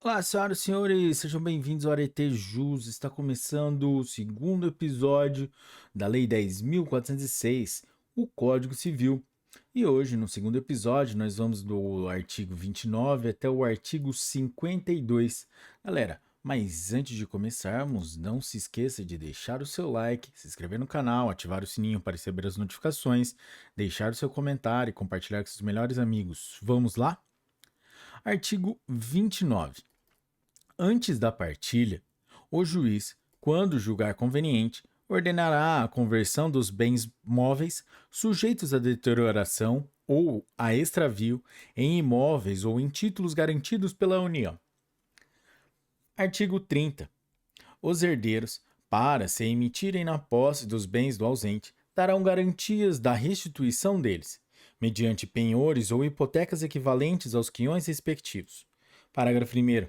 Olá, senhoras e senhores, sejam bem-vindos ao Arete Jus. Está começando o segundo episódio da Lei 10.406, o Código Civil. E hoje, no segundo episódio, nós vamos do artigo 29 até o artigo 52. Galera, mas antes de começarmos, não se esqueça de deixar o seu like, se inscrever no canal, ativar o sininho para receber as notificações, deixar o seu comentário e compartilhar com seus melhores amigos. Vamos lá? Artigo 29. Antes da partilha, o juiz, quando julgar conveniente, ordenará a conversão dos bens móveis sujeitos à deterioração ou a extravio em imóveis ou em títulos garantidos pela União. Artigo 30. Os herdeiros, para se emitirem na posse dos bens do ausente, darão garantias da restituição deles, mediante penhores ou hipotecas equivalentes aos quinhões respectivos. Parágrafo 1º.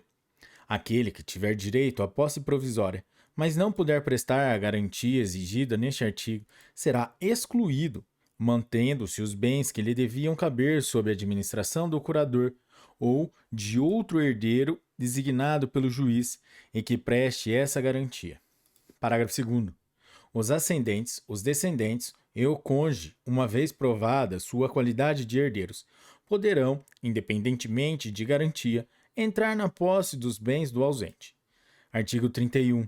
Aquele que tiver direito à posse provisória, mas não puder prestar a garantia exigida neste artigo, será excluído, mantendo-se os bens que lhe deviam caber sob a administração do curador ou de outro herdeiro designado pelo juiz e que preste essa garantia. Parágrafo 2º. Os ascendentes, os descendentes e o cônjuge, uma vez provada sua qualidade de herdeiros, poderão, independentemente de garantia, entrar na posse dos bens do ausente. Artigo 31.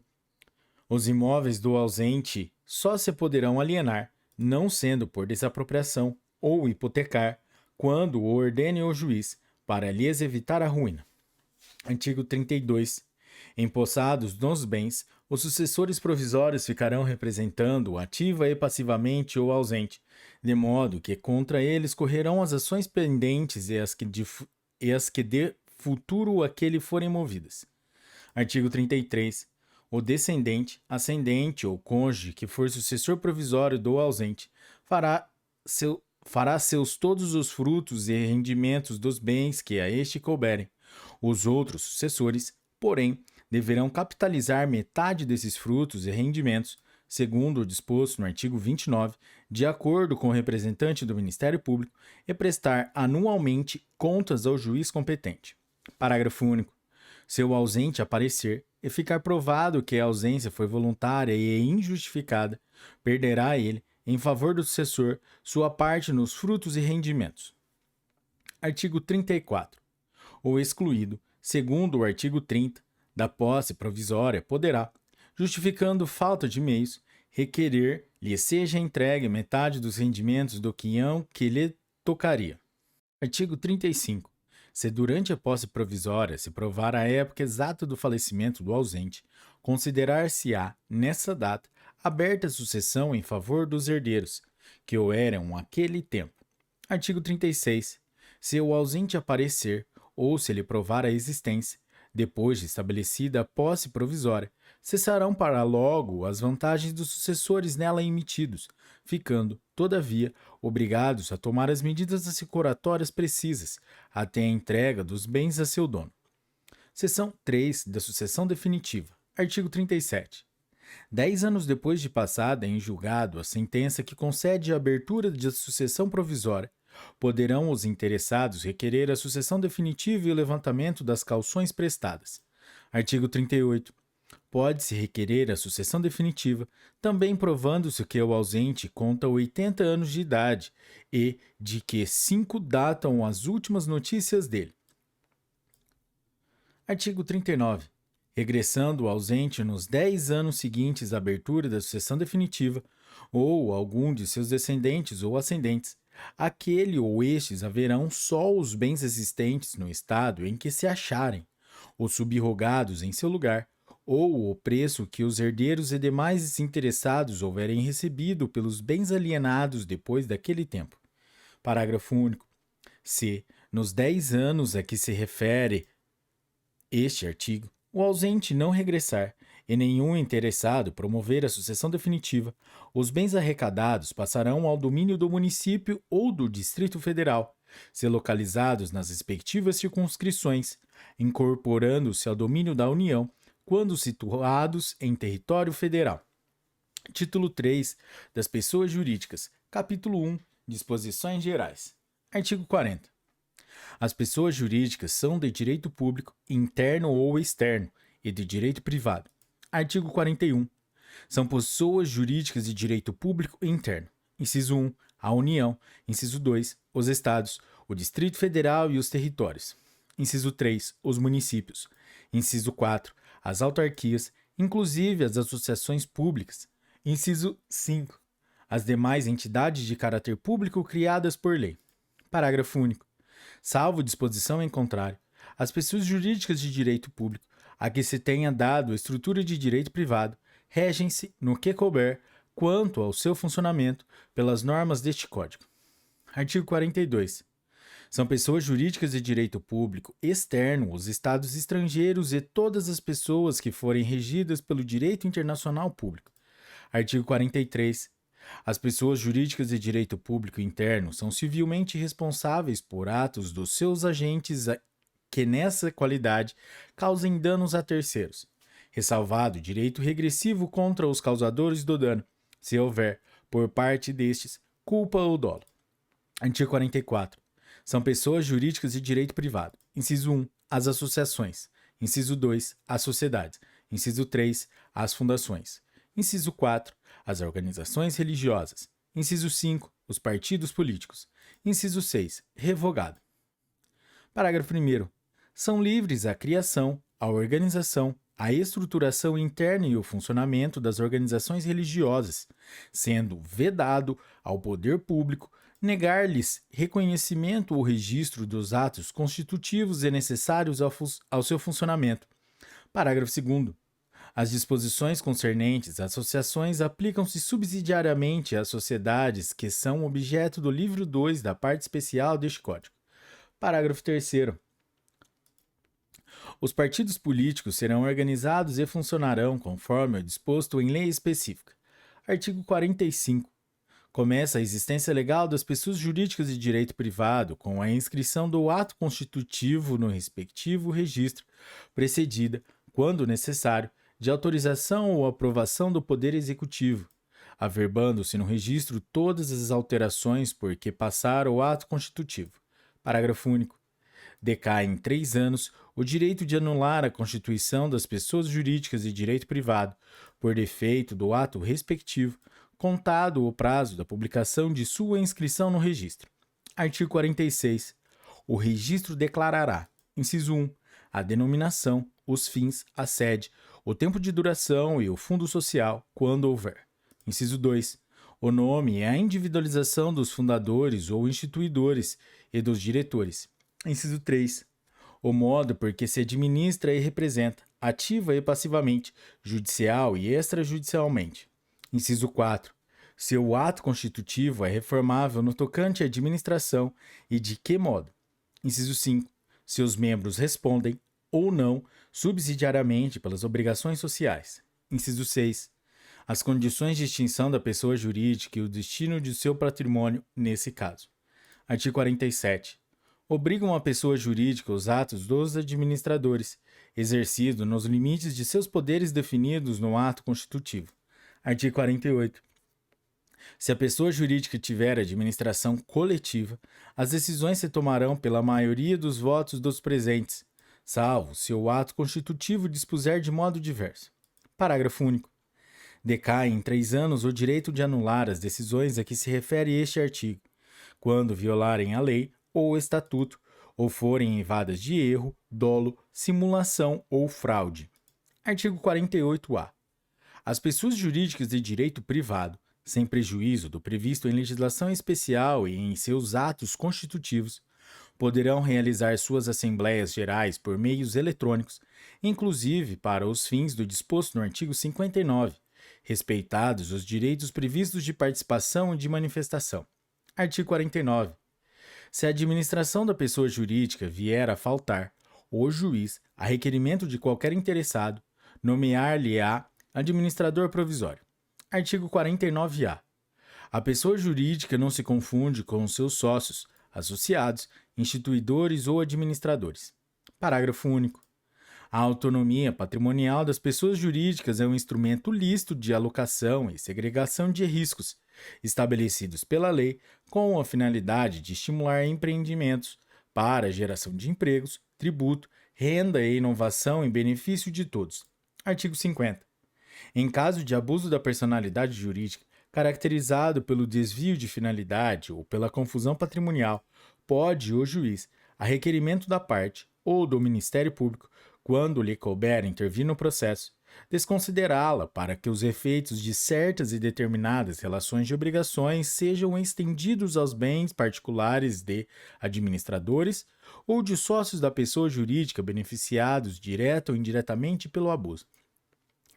Os imóveis do ausente só se poderão alienar, não sendo por desapropriação ou hipotecar, quando o ordene o juiz, para lhes evitar a ruína. Artigo 32. Empossados nos bens, os sucessores provisórios ficarão representando ativa e passivamente o ausente, de modo que contra eles correrão as ações pendentes e as que de futuro a que lhe forem movidas. Artigo 33. O descendente, ascendente ou cônjuge que for sucessor provisório do ausente fará seus todos os frutos e rendimentos dos bens que a este couberem. Os outros sucessores, porém, deverão capitalizar metade desses frutos e rendimentos, segundo o disposto no artigo 29, de acordo com o representante do Ministério Público, e prestar anualmente contas ao juiz competente. Parágrafo único. Se o ausente aparecer e ficar provado que a ausência foi voluntária e injustificada, perderá ele, em favor do sucessor, sua parte nos frutos e rendimentos. Artigo 34. O excluído, segundo o artigo 30, da posse provisória poderá, justificando falta de meios, requerer lhe seja entregue metade dos rendimentos do quinhão que lhe tocaria. Artigo 35. Se durante a posse provisória se provar a época exata do falecimento do ausente, considerar-se-á, nessa data, aberta a sucessão em favor dos herdeiros, que o eram aquele tempo. Artigo 36. Se o ausente aparecer, ou se lhe provar a existência, depois de estabelecida a posse provisória, cessarão para logo as vantagens dos sucessores nela emitidos, ficando, todavia, obrigados a tomar as medidas assecuratórias precisas até a entrega dos bens a seu dono. Seção 3 da sucessão definitiva. Artigo 37. 10 anos depois de passada em julgado a sentença que concede a abertura de sucessão provisória, poderão os interessados requerer a sucessão definitiva e o levantamento das cauções prestadas. Artigo 38. Pode-se requerer a sucessão definitiva, também provando-se que o ausente conta 80 anos de idade e de que 5 datam as últimas notícias dele. Artigo 39. Regressando o ausente nos 10 anos seguintes à abertura da sucessão definitiva, ou algum de seus descendentes ou ascendentes, aquele ou estes haverão só os bens existentes no estado em que se acharem, ou subrogados em seu lugar, ou o preço que os herdeiros e demais interessados houverem recebido pelos bens alienados depois daquele tempo. Parágrafo único. Se, nos 10 anos a que se refere este artigo, o ausente não regressar e nenhum interessado promover a sucessão definitiva, os bens arrecadados passarão ao domínio do município ou do Distrito Federal, se localizados nas respectivas circunscrições, incorporando-se ao domínio da União quando situados em território federal. Título 3 das Pessoas Jurídicas, Capítulo 1, Disposições Gerais. Artigo 40. As pessoas jurídicas são de direito público, interno ou externo, e de direito privado. Artigo 41. São pessoas jurídicas de direito público e interno. Inciso 1. A União. Inciso 2. Os Estados, o Distrito Federal e os territórios. Inciso 3. Os municípios. Inciso 4. As autarquias, inclusive as associações públicas. Inciso 5. As demais entidades de caráter público criadas por lei. Parágrafo único. Salvo disposição em contrário, as pessoas jurídicas de direito público, a que se tenha dado a estrutura de direito privado, regem-se, no que couber, quanto ao seu funcionamento, pelas normas deste Código. Artigo 42. São pessoas jurídicas de direito público externo os estados estrangeiros e todas as pessoas que forem regidas pelo direito internacional público. Artigo 43. As pessoas jurídicas de direito público interno são civilmente responsáveis por atos dos seus agentes que, nessa qualidade, causem danos a terceiros, ressalvado o direito regressivo contra os causadores do dano, se houver, por parte destes, culpa ou dolo. Artigo 44. São pessoas jurídicas de direito privado. Inciso 1. As associações. Inciso 2. As sociedades. Inciso 3. As fundações. Inciso 4. As organizações religiosas. Inciso 5. Os partidos políticos. Inciso 6. Revogado. Parágrafo 1º. São livres a criação, a organização, a estruturação interna e o funcionamento das organizações religiosas, sendo vedado ao poder público negar-lhes reconhecimento ou registro dos atos constitutivos e necessários ao seu funcionamento. Parágrafo 2º. As disposições concernentes às associações aplicam-se subsidiariamente às sociedades que são objeto do livro 2 da parte especial deste Código. Parágrafo 3º. Os partidos políticos serão organizados e funcionarão conforme o disposto em lei específica. Artigo 45. Começa a existência legal das pessoas jurídicas de direito privado com a inscrição do ato constitutivo no respectivo registro, precedida, quando necessário, de autorização ou aprovação do Poder Executivo, averbando-se no registro todas as alterações por que passar o ato constitutivo. Parágrafo único. Decai em 3 anos o direito de anular a constituição das pessoas jurídicas de direito privado, por defeito do ato respectivo, contado o prazo da publicação de sua inscrição no registro. Artigo 46. O registro declarará, inciso 1, a denominação, os fins, a sede, o tempo de duração e o fundo social, quando houver. Inciso 2. O nome e a individualização dos fundadores ou instituidores e dos diretores. Inciso 3. O modo por que se administra e representa, ativa e passivamente, judicial e extrajudicialmente. Inciso 4. Se o ato constitutivo é reformável no tocante à administração e de que modo. Inciso 5. Se os membros respondem, ou não, subsidiariamente pelas obrigações sociais. Inciso 6. As condições de extinção da pessoa jurídica e o destino de seu patrimônio nesse caso. Artigo 47. Obrigam a pessoa jurídica os atos dos administradores, exercido nos limites de seus poderes definidos no ato constitutivo. Artigo 48. Se a pessoa jurídica tiver administração coletiva, as decisões se tomarão pela maioria dos votos dos presentes, salvo se o ato constitutivo dispuser de modo diverso. Parágrafo único. Decai em 3 anos o direito de anular as decisões a que se refere este artigo, quando violarem a lei ou o estatuto, ou forem eivadas de erro, dolo, simulação ou fraude. Artigo 48-A. As pessoas jurídicas de direito privado, sem prejuízo do previsto em legislação especial e em seus atos constitutivos, poderão realizar suas assembleias gerais por meios eletrônicos, inclusive para os fins do disposto no artigo 59, respeitados os direitos previstos de participação e de manifestação. Artigo 49. Se a administração da pessoa jurídica vier a faltar, o juiz, a requerimento de qualquer interessado, nomear-lhe-á administrador provisório. Artigo 49-A. A pessoa jurídica não se confunde com os seus sócios, associados, instituidores ou administradores. Parágrafo único. A autonomia patrimonial das pessoas jurídicas é um instrumento lícito de alocação e segregação de riscos, estabelecidos pela lei com a finalidade de estimular empreendimentos, para a geração de empregos, tributo, renda e inovação em benefício de todos. Artigo 50. Em caso de abuso da personalidade jurídica, caracterizado pelo desvio de finalidade ou pela confusão patrimonial, pode o juiz, a requerimento da parte ou do Ministério Público, quando lhe couber intervir no processo, desconsiderá-la para que os efeitos de certas e determinadas relações de obrigações sejam estendidos aos bens particulares de administradores ou de sócios da pessoa jurídica beneficiados direta ou indiretamente pelo abuso.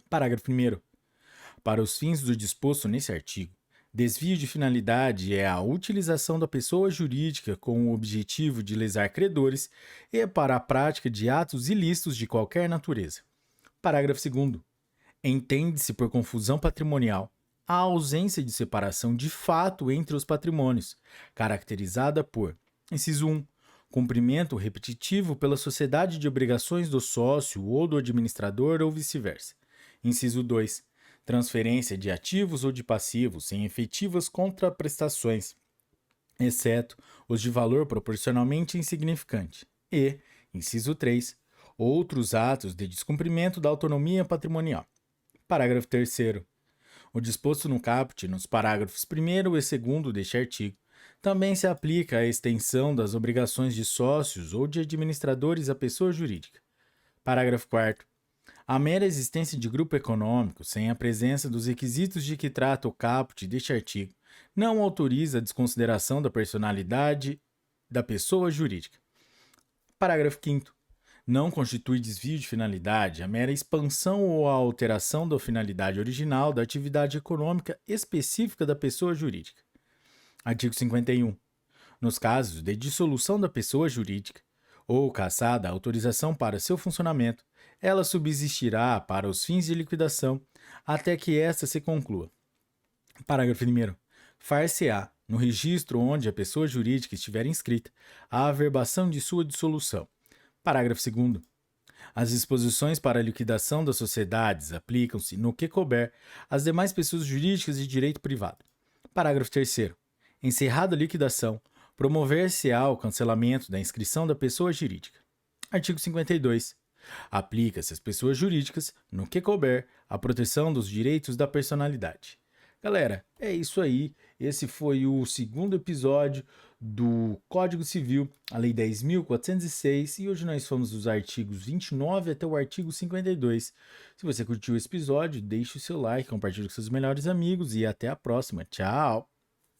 Parágrafo 1º. Para os fins do disposto nesse artigo, desvio de finalidade é a utilização da pessoa jurídica com o objetivo de lesar credores e para a prática de atos ilícitos de qualquer natureza. Parágrafo 2º. Entende-se por confusão patrimonial a ausência de separação de fato entre os patrimônios, caracterizada por: inciso 1. Cumprimento repetitivo pela sociedade de obrigações do sócio ou do administrador ou vice-versa. Inciso 2. Transferência de ativos ou de passivos sem efetivas contraprestações, exceto os de valor proporcionalmente insignificante. E, inciso 3. Outros atos de descumprimento da autonomia patrimonial. Parágrafo 3º. O disposto no caput, nos parágrafos 1º e 2º deste artigo, também se aplica à extensão das obrigações de sócios ou de administradores à pessoa jurídica. Parágrafo 4º. A mera existência de grupo econômico, sem a presença dos requisitos de que trata o caput deste artigo, não autoriza a desconsideração da personalidade da pessoa jurídica. Parágrafo 5º. Não constitui desvio de finalidade a mera expansão ou a alteração da finalidade original da atividade econômica específica da pessoa jurídica. Artigo 51. Nos casos de dissolução da pessoa jurídica ou cassada a autorização para seu funcionamento, ela subsistirá para os fins de liquidação até que esta se conclua. Parágrafo 1º. Far-se-á, no registro onde a pessoa jurídica estiver inscrita, a averbação de sua dissolução. Parágrafo 2º. As disposições para a liquidação das sociedades aplicam-se, no que couber, às demais pessoas jurídicas de direito privado. Parágrafo 3º. Encerrada a liquidação, promover-se-á o cancelamento da inscrição da pessoa jurídica. Artigo 52. Aplica-se às pessoas jurídicas, no que couber, a proteção dos direitos da personalidade. Galera, é isso aí. Esse foi o segundo episódio do Código Civil, a Lei 10.406, e hoje nós fomos dos artigos 29 até o artigo 52. Se você curtiu esse episódio, deixe o seu like, compartilhe com seus melhores amigos e até a próxima. Tchau!